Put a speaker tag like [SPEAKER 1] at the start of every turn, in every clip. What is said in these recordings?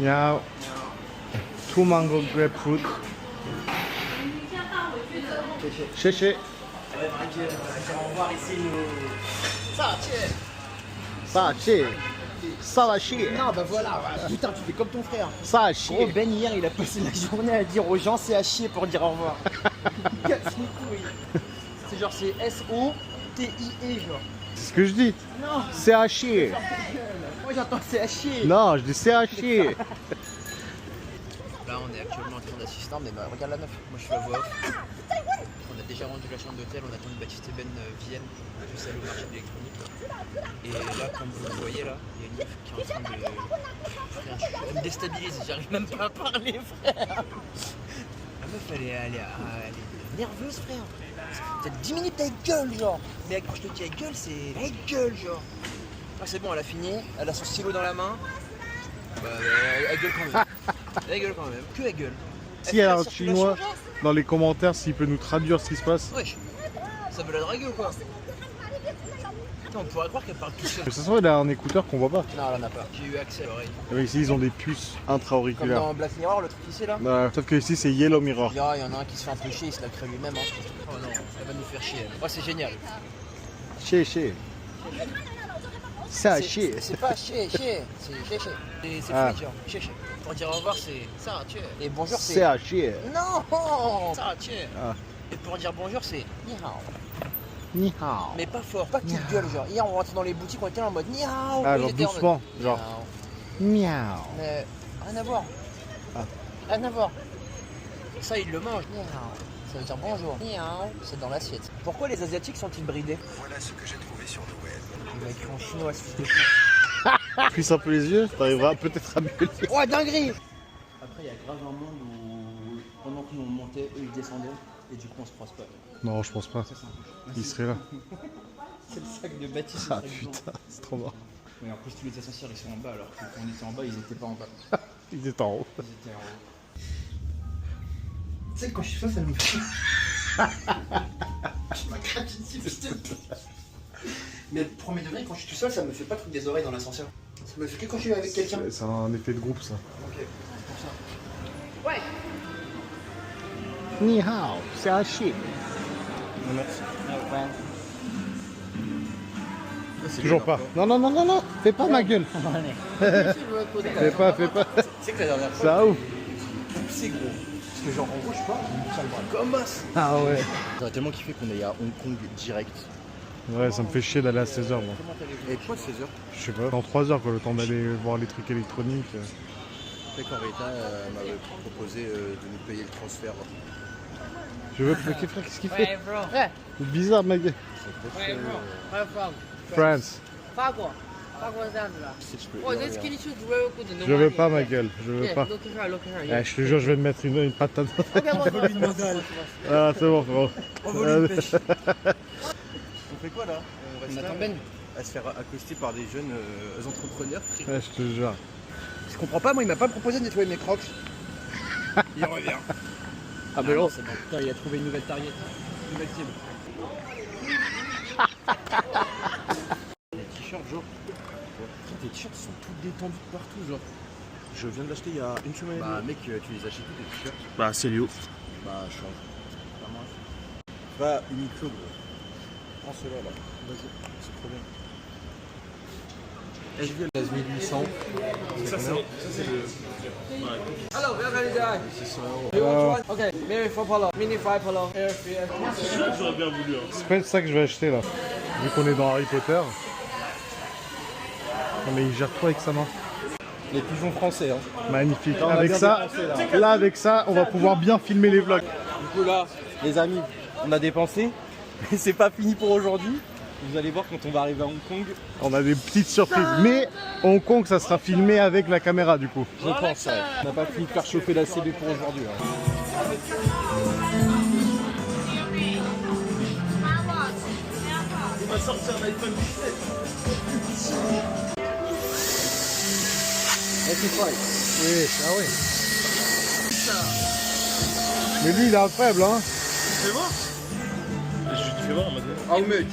[SPEAKER 1] Miao. 2 mango grapefruit. 谢谢。
[SPEAKER 2] On va voir ici nous. Ça,
[SPEAKER 1] Ça va chier.
[SPEAKER 2] non, bah voilà, putain, tu fais comme ton frère.
[SPEAKER 1] Ça va
[SPEAKER 2] Gros, Ben hier, il a passé la journée à dire aux gens c'est à chier pour dire au revoir. Casse les couilles. C'est genre, c'est S-O-T-I-E, genre.
[SPEAKER 1] C'est ce que je dis.
[SPEAKER 2] Non,
[SPEAKER 1] C'est à chier.
[SPEAKER 2] moi j'entends c'est à chier.
[SPEAKER 1] Non, je dis c'est à chier.
[SPEAKER 2] Là, on est actuellement en train d'assister. Non, mais bah, regarde la meuf. Moi, je suis la voix off. On a déjà rendu la chambre d'hôtel. On attend que Baptiste Ben vienne. Je sais, au marché de l'électronique. Et là, comme vous le voyez, là, il y a une meuf qui est en train de. Frère, elle me déstabilise. J'arrive même pas à parler, frère. La meuf, elle est nerveuse, frère. T'as 10 minutes avec gueule, genre. Mais quand je te dis avec gueule, c'est avec gueule, genre. Ah, c'est bon, elle a fini. Elle a son stylo dans la main. Bah, elle gueule quand même. Elle gueule quand même. Que elle gueule.
[SPEAKER 1] Si elle a un chinois dans les commentaires, s'il peut nous traduire ce qui se passe.
[SPEAKER 2] Wesh, ça veut la draguer ou quoi? Attends, on pourrait croire qu'elle parle tout seul.
[SPEAKER 1] Mais ça se voit, il a un écouteur qu'on voit pas.
[SPEAKER 2] Non, elle en a pas. J'ai eu accès à l'oreille.
[SPEAKER 1] Mais ici, ils ont des puces
[SPEAKER 2] Comme
[SPEAKER 1] intra-auriculaires.
[SPEAKER 2] dans Black Mirror, le truc ici là.
[SPEAKER 1] Sauf que ici, c'est Yellow Mirror.
[SPEAKER 2] Il y en a un qui se fait un peu chier, il se la crée lui-même. Hein. Oh non, elle va nous faire chier. Oh, c'est génial.
[SPEAKER 1] Chier. C'est à chier.
[SPEAKER 2] C'est pas chier, c'est chier. C'est fluide, genre. Chier. Pour dire au revoir, c'est ça, chier. Et bonjour, c'est.
[SPEAKER 1] C'est à chier.
[SPEAKER 2] Non, ça, chier.
[SPEAKER 1] Ah.
[SPEAKER 2] Et pour dire bonjour, c'est ni hao.
[SPEAKER 1] Ni hao.
[SPEAKER 2] Mais pas fort, pas qu'il gueule, genre. Hier, on rentrait dans les boutiques, on était là en mode ni hao.
[SPEAKER 1] Ah,
[SPEAKER 2] Eux,
[SPEAKER 1] genre
[SPEAKER 2] ils étaient en mode,
[SPEAKER 1] doucement. Genre.
[SPEAKER 2] Ni hao.
[SPEAKER 1] Miaou.
[SPEAKER 2] Mais rien à voir.
[SPEAKER 1] Ah.
[SPEAKER 2] Rien à voir. Ça, ils le mangent. Ni hao. Ça veut dire bonjour. Ni hao, c'est dans l'assiette. Pourquoi les Asiatiques sont-ils bridés?
[SPEAKER 3] Voilà ce que j'ai trouvé sur le web.
[SPEAKER 2] Il m'a écrit en chinois, ce fils de pute.
[SPEAKER 1] Plisse un peu les yeux, t'arriveras peut-être à mieux lire.
[SPEAKER 2] Oh, dinguerie! Après, il y a grave un monde où, pendant que nous on montait, eux ils descendaient, et du coup on se croise pas.
[SPEAKER 1] Non, je pense pas.
[SPEAKER 2] Ça, c'est un peu.
[SPEAKER 1] Il serait là.
[SPEAKER 2] C'est le sac de Baptiste.
[SPEAKER 1] Ah putain, c'est trop mort.
[SPEAKER 2] Oui, en plus, tous les ascenseurs ils sont en bas, alors que quand on était en bas, ils étaient pas en bas.
[SPEAKER 1] Il est en haut.
[SPEAKER 2] Ils étaient en haut. Tu sais, quand je suis ça, ça me fait. Je m'accroche ici, putain. Mais premier degré, quand je suis tout seul, ça me fait pas truc des oreilles dans l'ascenseur. Ça me fait que quand je suis avec quelqu'un.
[SPEAKER 1] C'est un effet de groupe, ça.
[SPEAKER 2] Ok, c'est pour ça. Ouais!
[SPEAKER 1] Ni hao, c'est à chier.
[SPEAKER 2] Merci.
[SPEAKER 1] Toujours pas. Non, fais pas ma gueule. Fais pas.
[SPEAKER 2] C'est que la dernière fois,
[SPEAKER 1] Ça ouf.
[SPEAKER 2] c'est gros. Parce que genre en gros, je sais pas, il me tient le bras comme as.
[SPEAKER 1] Ah ouais.
[SPEAKER 4] J'aurais tellement kiffé qu'on aille à Hong Kong direct.
[SPEAKER 1] Ouais, ça me fait chier d'aller à 16h, moi.
[SPEAKER 4] Et pourquoi 16h?
[SPEAKER 1] Je sais pas. Dans 3h, quoi, le temps d'aller voir les trucs électroniques.
[SPEAKER 4] C'est qu'en Rita m'avait proposé de nous payer le transfert.
[SPEAKER 1] Je veux. Ok, frère, qu'est-ce qu'il fait?
[SPEAKER 5] Where bro?
[SPEAKER 1] C'est bizarre, ma gueule.
[SPEAKER 5] Where bro? Where from?
[SPEAKER 1] France.
[SPEAKER 5] 法国，法国是这样子的。
[SPEAKER 4] Si je peux.
[SPEAKER 5] 我这 skinny shoes very good. No
[SPEAKER 1] Je veux
[SPEAKER 5] money.
[SPEAKER 1] pas, ma gueule. Je veux
[SPEAKER 5] Yeah,
[SPEAKER 1] pas.
[SPEAKER 5] look here, look here.
[SPEAKER 1] Eh,
[SPEAKER 5] Yeah.
[SPEAKER 1] je te jure, je vais te mettre une patate.
[SPEAKER 5] Okay, boss.
[SPEAKER 1] Ah, c'est bon, frérot.
[SPEAKER 4] On fait quoi là?
[SPEAKER 2] On attend Ben.
[SPEAKER 4] À se faire accoster par des jeunes entrepreneurs.
[SPEAKER 1] Ouais, je te jure.
[SPEAKER 2] Je comprends pas, moi il m'a pas proposé de nettoyer mes crocs.
[SPEAKER 4] Il revient.
[SPEAKER 2] Ah ben non, c'est bon. Putain, il a trouvé une nouvelle target. Une nouvelle cible.
[SPEAKER 4] Les t-shirts, genre.
[SPEAKER 2] Tes t-shirts sont tous détendus de partout, genre.
[SPEAKER 4] Je viens de l'acheter il y a une semaine.
[SPEAKER 2] Bah mec, tu les achètes tous tes t-shirts?
[SPEAKER 4] Bah, c'est Léo.
[SPEAKER 2] Bah change.
[SPEAKER 4] Pas Uniqlo, gros. Prends ceux-là là. Vas-y, c'est trop bien.
[SPEAKER 2] J'ai vu 1800.
[SPEAKER 4] Ça, c'est le.
[SPEAKER 5] Hello, welcome guys.
[SPEAKER 4] C'est 100 euros.
[SPEAKER 5] You want one? Okay, maybe 4 polo, mini 5 polo, air free.
[SPEAKER 1] C'est pas ça que je vais acheter, là. Vu qu'on est dans Harry Potter. Non, mais il gère trop avec sa main.
[SPEAKER 4] Les pigeons français, hein.
[SPEAKER 1] Magnifique.
[SPEAKER 4] Là, on a
[SPEAKER 1] Avec
[SPEAKER 4] bien
[SPEAKER 1] ça,
[SPEAKER 4] dépensé,
[SPEAKER 1] là, avec ça, on va pouvoir bien filmer les vlogs.
[SPEAKER 4] Du coup, là, les amis, on a dépensé. Mais c'est pas fini pour aujourd'hui. Vous allez voir quand on va arriver à Hong Kong.
[SPEAKER 1] On a des petites surprises. Mais Hong Kong, ça sera filmé avec la caméra, du coup.
[SPEAKER 4] Je pense, ouais. On n'a pas fini de faire chauffer la CB pour aujourd'hui. Hein.
[SPEAKER 2] Il va sortir un iPhone 17.
[SPEAKER 1] Oui, ah oui. Mais lui, il est incroyable, hein.
[SPEAKER 4] Fais voir. Je fais voir maintenant.
[SPEAKER 2] How much?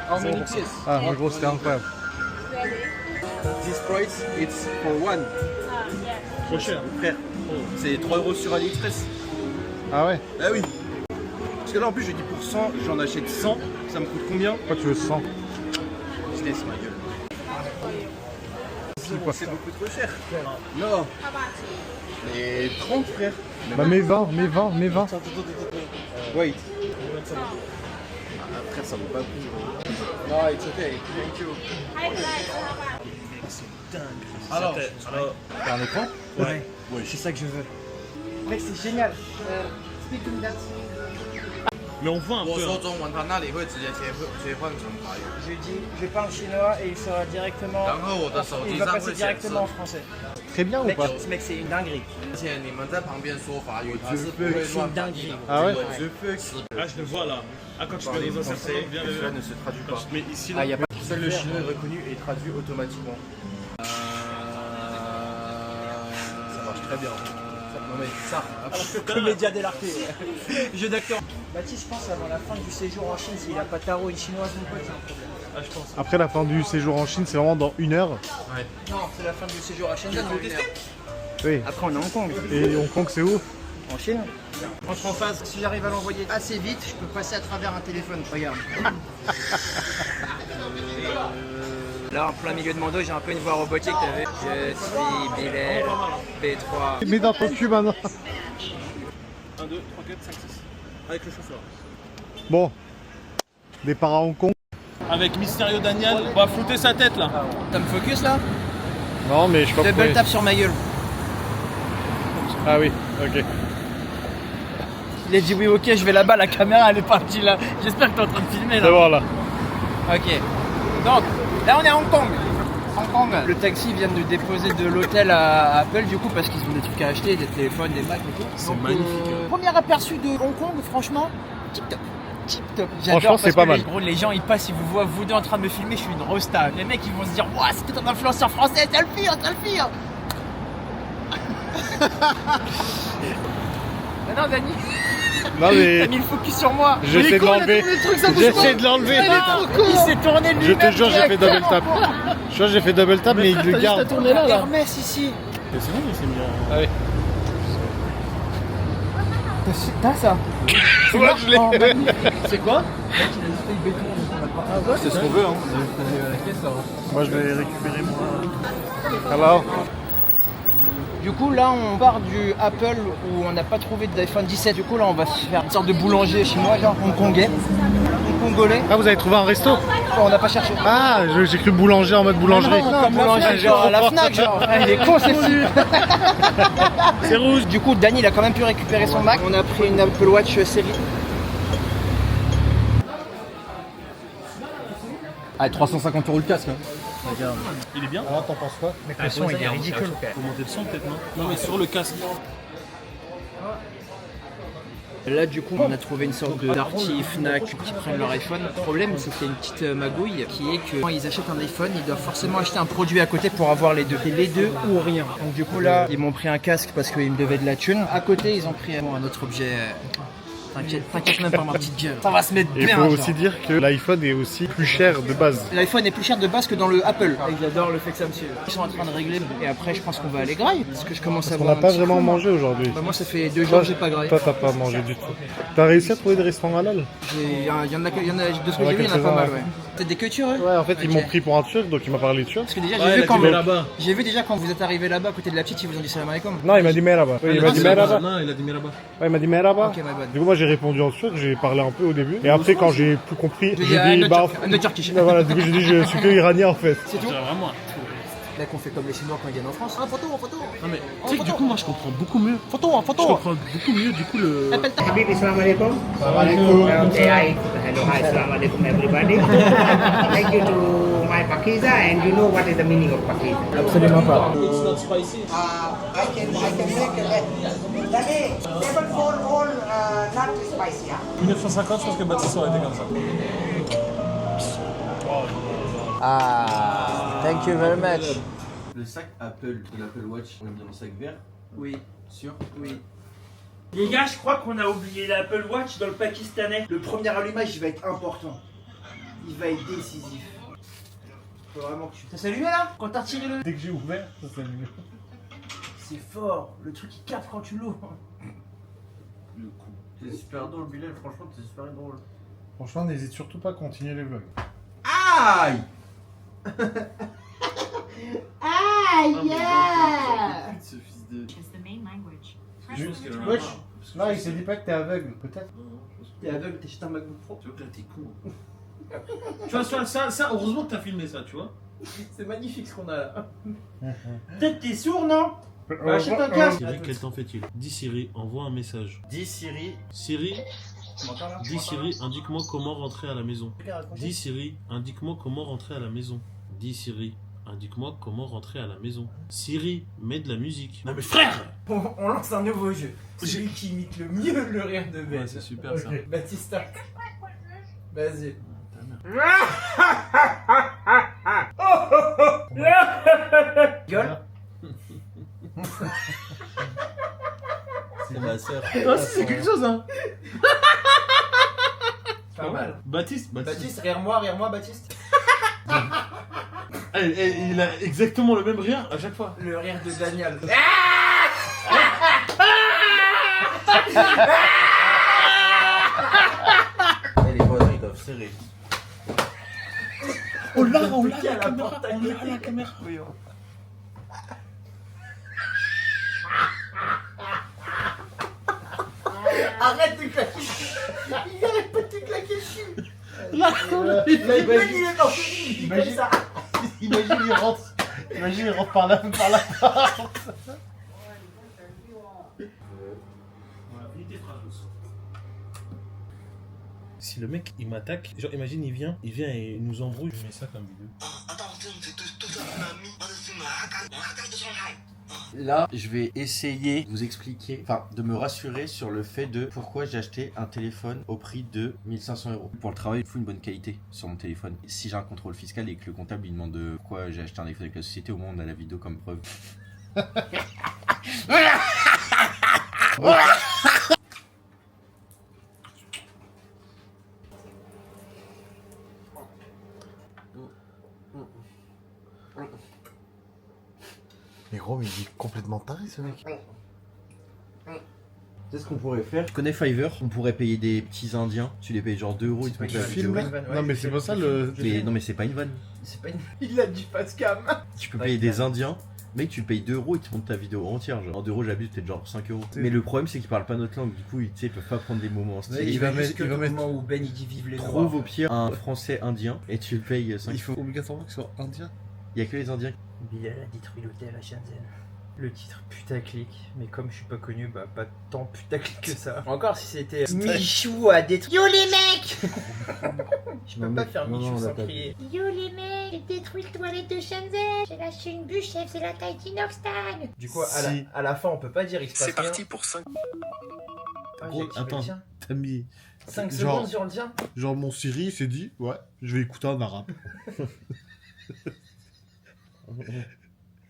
[SPEAKER 2] How many pieces?
[SPEAKER 1] Ah, en gros, c'était incroyable.
[SPEAKER 4] This price, it's for one.
[SPEAKER 1] Trop cher.
[SPEAKER 4] Frère, c'est 3 euros sur AliExpress.
[SPEAKER 1] Ah ouais?
[SPEAKER 4] Ah oui. Parce que là en plus je dis pour 100, j'en achète 100. Ça me coûte combien?
[SPEAKER 1] Pourquoi tu veux 100?
[SPEAKER 4] Je laisse ma gueule. C'est beaucoup trop cher. Non. Mais 30 frère.
[SPEAKER 1] Bah mets 20, mets 20, mets 20.
[SPEAKER 4] Wait. Frère ça vaut pas le coup. Non, it's okay. Thank you.
[SPEAKER 5] Alors,
[SPEAKER 4] T'as un écran?
[SPEAKER 5] ouais, c'est ça que je veux. Mec, c'est génial. Speaking that.
[SPEAKER 6] Mais on voit un
[SPEAKER 2] 我
[SPEAKER 6] peu.
[SPEAKER 2] 说中文，他那里会直接切换成法语，
[SPEAKER 5] Je lui dis, je parle chinois et il sera directement.
[SPEAKER 2] 然后我的手
[SPEAKER 5] Il
[SPEAKER 2] 机
[SPEAKER 5] va
[SPEAKER 2] 上
[SPEAKER 5] passer
[SPEAKER 2] 会显示
[SPEAKER 5] directement en français.
[SPEAKER 1] Très bien ou
[SPEAKER 5] Mec,
[SPEAKER 1] pas?
[SPEAKER 5] mec, c'est une dinguerie.
[SPEAKER 2] 而且你们在旁边说法语，他是不会
[SPEAKER 5] C'est
[SPEAKER 2] 乱
[SPEAKER 5] une
[SPEAKER 2] 翻译
[SPEAKER 5] dinguerie.
[SPEAKER 2] 的。
[SPEAKER 1] Ah ouais?
[SPEAKER 4] The fuck.
[SPEAKER 6] Ah, je le vois là. Ah, quand tu
[SPEAKER 4] Parler
[SPEAKER 6] mets dans un
[SPEAKER 4] français,
[SPEAKER 6] certain bien
[SPEAKER 4] cela ne se traduit pas.
[SPEAKER 6] Quand tu te mets ici,
[SPEAKER 4] Ah,
[SPEAKER 6] là.
[SPEAKER 4] y a pas. Seul le chinois est reconnu et traduit automatiquement. Ça marche très bien. Non mais ça.
[SPEAKER 5] Comédia dell'arte. Jeu d'acteur. Baptiste, je pense avant la fin du séjour en Chine, s'il a pas tarot une chinoise, mon pote, c'est un problème.
[SPEAKER 6] Ah, je pense.
[SPEAKER 1] Après la fin du séjour en Chine, c'est vraiment dans 1 heure.
[SPEAKER 5] Non, c'est la fin du séjour à Shenzhen.
[SPEAKER 1] Oui.
[SPEAKER 5] Après, on est à Hong Kong.
[SPEAKER 1] Et Hong Kong, c'est où?
[SPEAKER 5] En Chine. Entre en phase, si j'arrive à l'envoyer assez vite, je peux passer à travers un téléphone. Regarde. Là, en plein milieu de mon dos, j'ai un peu une voix robotique, t'as vu? Je suis Bilal, B3.
[SPEAKER 1] Mets dans ton cul maintenant.
[SPEAKER 6] 1, 2, 3, 4, 5, 6. Avec le chauffeur.
[SPEAKER 1] Bon. Départ à Hong Kong.
[SPEAKER 6] Avec Mysterio Daniel, on va flouter sa tête là.
[SPEAKER 5] T'as me focus là?
[SPEAKER 1] Non, mais je sais pas pourquoi.
[SPEAKER 5] Double tap sur ma gueule.
[SPEAKER 1] Ah oui, ok.
[SPEAKER 5] Il a dit oui, ok, je vais là-bas, la caméra elle est partie là. J'espère que t'es en train de filmer là.
[SPEAKER 1] C'est bon là.
[SPEAKER 5] Ok. Donc, là on est à Hong Kong. Hong Kong. Le taxi vient de nous déposer de l'hôtel à Apple du coup parce qu'ils ont des trucs à acheter, des téléphones, des Macs et tout.
[SPEAKER 6] C'est magnifique.
[SPEAKER 5] Premier aperçu de Hong Kong, franchement, tip top. Tip top.
[SPEAKER 1] Franchement,
[SPEAKER 5] J'adore
[SPEAKER 1] c'est
[SPEAKER 5] parce
[SPEAKER 1] pas
[SPEAKER 5] que
[SPEAKER 1] mal.
[SPEAKER 5] gros, les gens ils passent, ils vous voient vous deux en train de me filmer, je suis une rosta. Les mecs ils vont se dire, waouh, c'était un influenceur français, t'as le pire, t'as le pire. Non, Dani.
[SPEAKER 1] Non mais
[SPEAKER 5] T'as mis le focus sur moi.
[SPEAKER 1] j'essaie de l'enlever. J'essaie de l'enlever.
[SPEAKER 5] Il s'est tourné lui.
[SPEAKER 1] Je te jure, j'ai fait double tap. Je vois, j'ai fait double tap, mais il le garde.
[SPEAKER 5] tourné là. Hermès ici.
[SPEAKER 6] C'est bon, il s'est mis
[SPEAKER 1] Ah oui.
[SPEAKER 5] T'as ça.
[SPEAKER 1] Moi, je l'ai.
[SPEAKER 5] C'est quoi?
[SPEAKER 4] C'est ce qu'on veut hein.
[SPEAKER 1] Moi, je l'ai récupéré moi. Alors,
[SPEAKER 5] Du coup là on part du Apple où on n'a pas trouvé d'iPhone 17. Du coup là on va se faire une sorte de boulanger chinois genre hongkongais. Hongkongolais.
[SPEAKER 1] ah, vous avez trouvé un resto?
[SPEAKER 5] On n'a pas cherché.
[SPEAKER 1] Ah, j'ai cru boulanger en mode boulangerie.
[SPEAKER 5] Non, boulanger genre à la Fnac genre. Il est con c'est sûr.
[SPEAKER 1] C'est rouge.
[SPEAKER 5] Du coup Dani il a quand même pu récupérer son Mac. On a pris une Apple Watch série. Ah 350 € le casque hein.
[SPEAKER 6] Il est bien.
[SPEAKER 1] Ah, t'en penses quoi?
[SPEAKER 5] Mais le son il est ridicule.
[SPEAKER 6] Faut monter le son peut-être, non? Non, mais sur le casque.
[SPEAKER 5] Là du coup on a trouvé une sorte d'arty Fnac qui prennent leur iPhone. Le problème c'est qu'il y a une petite magouille qui est que quand ils achètent un iPhone ils doivent forcément acheter un produit à côté pour avoir les deux. C'est les deux ou rien. Donc du coup là ils m'ont pris un casque parce qu'ils me devaient de la thune. À côté ils ont pris un autre objet. T'inquiète même pas ma petite gueule. Ça va se mettre
[SPEAKER 1] Il
[SPEAKER 5] bien.
[SPEAKER 1] faut
[SPEAKER 5] genre.
[SPEAKER 1] aussi dire que l'iPhone est aussi plus cher de base.
[SPEAKER 5] L'iPhone est plus cher de base que dans le Apple. Et j'adore le fait que ça me suive. Ils sont en train de régler et après je pense qu'on va aller graille parce que je commence à
[SPEAKER 1] On
[SPEAKER 5] avoir
[SPEAKER 1] n'a
[SPEAKER 5] un
[SPEAKER 1] pas
[SPEAKER 5] petit
[SPEAKER 1] vraiment
[SPEAKER 5] coup, moi.
[SPEAKER 1] mangé aujourd'hui.
[SPEAKER 5] Bah, moi ça fait 2 jours que j'ai pas graillé.
[SPEAKER 1] Toi, t'as pas mangé du tout. T'as réussi à trouver des restaurants halal?
[SPEAKER 5] Il y en a, de ce que j'ai vu, il y en a pas
[SPEAKER 1] quelques-uns,
[SPEAKER 5] mal,
[SPEAKER 1] ouais.
[SPEAKER 5] ouais. Peut-être des queutures, eux?
[SPEAKER 1] Ouais, en fait, ils
[SPEAKER 5] Ok.
[SPEAKER 1] m'ont pris pour un turc, donc il m'a parlé turc.
[SPEAKER 5] Parce que déjà,
[SPEAKER 6] Ouais, là-bas.
[SPEAKER 5] j'ai vu déjà quand vous êtes arrivé là-bas, à côté de la petite, ils vous ont dit salam alaikum.
[SPEAKER 1] Non, il m'a dit merhaba. Oui, il m'a dit merhaba.
[SPEAKER 6] Non, il a dit merhaba.
[SPEAKER 1] Ouais, il m'a dit merhaba.
[SPEAKER 5] Ok, my bad.
[SPEAKER 1] Du coup, moi, j'ai répondu en turc, j'ai parlé un peu au début. Et après, quand j'ai plus compris, j'ai dit, bah,
[SPEAKER 5] un autre Turkish.
[SPEAKER 1] voilà, du coup, j'ai dit, je suis que iranien en fait.
[SPEAKER 5] C'est tout?
[SPEAKER 6] C'est vraiment.
[SPEAKER 5] Là qu'on fait comme les Chinois quand ils viennent en France. Ah, photo.
[SPEAKER 6] Non, mais tu sais que du coup, moi je comprends beaucoup mieux.
[SPEAKER 5] Photo.
[SPEAKER 6] Je comprends beaucoup mieux du coup le.
[SPEAKER 7] Habib, Assalamualaikum. Okay, hello, hi, Assalamualaikum everybody. Thank you to my Pakiza, and you know what is the meaning of Pakiza.
[SPEAKER 5] Absolument pas.
[SPEAKER 7] I can make a Daddy, table for all not spicy.
[SPEAKER 6] 1950, je pense que Baptiste aurait été comme ça.
[SPEAKER 5] Ah, thank you very much.
[SPEAKER 4] Le sac Apple de l'Apple Watch, on l'a mis dans le sac vert.
[SPEAKER 5] Oui,
[SPEAKER 4] Sûr?
[SPEAKER 5] oui.
[SPEAKER 8] Les gars, je crois qu'on a oublié l'Apple Watch dans le pakistanais.
[SPEAKER 5] Le premier allumage, il va être important. Il va être décisif. Faut vraiment que tu... Ça s'est allumé là? Quand t'as retiré le...
[SPEAKER 1] Dès que j'ai ouvert, ça s'est allumé.
[SPEAKER 5] C'est fort, le truc il capte quand tu l'ouvres.
[SPEAKER 6] Le coup.
[SPEAKER 4] C'est super drôle, Bilal, franchement, c'est super drôle.
[SPEAKER 1] Franchement, n'hésite surtout pas à continuer les vlogs.
[SPEAKER 4] Aïe!
[SPEAKER 5] Aïe!
[SPEAKER 6] Ce fils de.
[SPEAKER 9] is the main language.
[SPEAKER 1] Juste,
[SPEAKER 6] qu'elle en a
[SPEAKER 1] wesh.
[SPEAKER 6] marre.
[SPEAKER 1] Non, il s'est dit pas que t'es aveugle, peut-être.
[SPEAKER 6] Non, non, je pense que.
[SPEAKER 5] T'es aveugle, t'es juste un MacBook Pro.
[SPEAKER 6] Tu vois que là, t'es con. Tu vois, ça, heureusement que t'as filmé ça, tu vois.
[SPEAKER 5] C'est magnifique ce qu'on a là. Peut-être t'es sourd, non? Bah, achète un
[SPEAKER 1] Ah,
[SPEAKER 5] casque.
[SPEAKER 6] Siri, quel temps fait-il? Dis Siri, envoie un message.
[SPEAKER 4] Dis Siri.
[SPEAKER 6] Siri,
[SPEAKER 5] Tu m'entends là?
[SPEAKER 6] dis Siri, indique-moi comment rentrer à la maison. Dis Siri, indique-moi comment rentrer à la maison. Dis Siri, indique-moi comment rentrer à la maison. Siri, mets de la musique. Non mais frère!
[SPEAKER 5] On lance un nouveau jeu. Celui qui imite le mieux le rire de Ben.
[SPEAKER 6] Ouais, c'est super ça.
[SPEAKER 5] Baptiste. Vas-y. Gueule.
[SPEAKER 4] C'est ma soeur.
[SPEAKER 6] Ah si, c'est quelque chose hein!
[SPEAKER 5] Pas mal.
[SPEAKER 6] Baptiste,
[SPEAKER 5] Baptiste, rire-moi, Baptiste.
[SPEAKER 6] Il a exactement le même rire à chaque fois.
[SPEAKER 5] Le rire de Daniel.
[SPEAKER 4] Et les voisins, ils doivent serrer.
[SPEAKER 6] On l'a
[SPEAKER 5] Piqué à la porte à côté.
[SPEAKER 6] la caméra.
[SPEAKER 5] Oui, arrête de claquer. Il arrête pas de te claquer dessus. Il est dans il est comme ça.
[SPEAKER 1] Imagine, il rentre par la porte.
[SPEAKER 6] Si le mec il m'attaque, genre imagine il vient et il nous embrouille, je mets ça comme vidéo.
[SPEAKER 4] Là, je vais essayer de vous expliquer, enfin de me rassurer sur le fait de pourquoi j'ai acheté un téléphone au prix de 1500 €. Pour le travail, il faut une bonne qualité sur mon téléphone. Si j'ai un contrôle fiscal et que le comptable lui demande pourquoi j'ai acheté un téléphone avec la société, au moins on a la vidéo comme preuve.
[SPEAKER 1] Mais gros, mais il est complètement taré ce mec.
[SPEAKER 4] C'est ce qu'on pourrait faire. Tu connais Fiverr? On pourrait payer des petits indiens. Tu les payes genre 2 €, ils te mettent la
[SPEAKER 1] Film
[SPEAKER 4] vidéo.
[SPEAKER 1] là. Non, mais c'est pas ça le.
[SPEAKER 4] Mais non, mais c'est pas une vanne.
[SPEAKER 5] C'est pas une... Il a dit pas de cam.
[SPEAKER 4] Tu peux payer des indiens. Mec, tu payes 2 €, ils te montrent ta vidéo entière. Genre, en 2 €, j'abuse peut-être genre 5 €. Mais le problème, c'est qu'ils parlent pas notre langue. Du coup, ils peuvent pas prendre des moments stylés.
[SPEAKER 1] Il va mettre.
[SPEAKER 5] le moment où Ben il dit vive les
[SPEAKER 4] Trouve
[SPEAKER 5] Noirs.
[SPEAKER 4] au pire un français indien et tu le payes 5 €.
[SPEAKER 1] Il faut obligatoirement qu'il soit indien.
[SPEAKER 4] Il y a que les indiens.
[SPEAKER 5] Bilal a détruit l'hôtel à Shenzhen. Le titre putaclic, mais comme je suis pas connu, bah pas tant putaclic que ça. Encore si c'était Michou a détruit. Yo les mecs. Je peux pas faire Michou sans crier.
[SPEAKER 9] Yo les mecs, j'ai détruit le toilette de Shenzhen. J'ai lâché une bûche, c'est la taille d'Inoxtag.
[SPEAKER 5] Du coup,
[SPEAKER 1] Si.
[SPEAKER 5] à la fin, on peut pas dire il se passe
[SPEAKER 3] C'est
[SPEAKER 5] rien.
[SPEAKER 3] parti pour 5.
[SPEAKER 5] Ah,
[SPEAKER 1] Gros,
[SPEAKER 5] j'ai activé
[SPEAKER 1] attends.
[SPEAKER 5] le tien.
[SPEAKER 1] T'as mis.
[SPEAKER 5] 5
[SPEAKER 1] Genre-
[SPEAKER 5] secondes sur le tien.
[SPEAKER 1] Genre mon Siri il s'est dit, ouais, je vais écouter un arabe.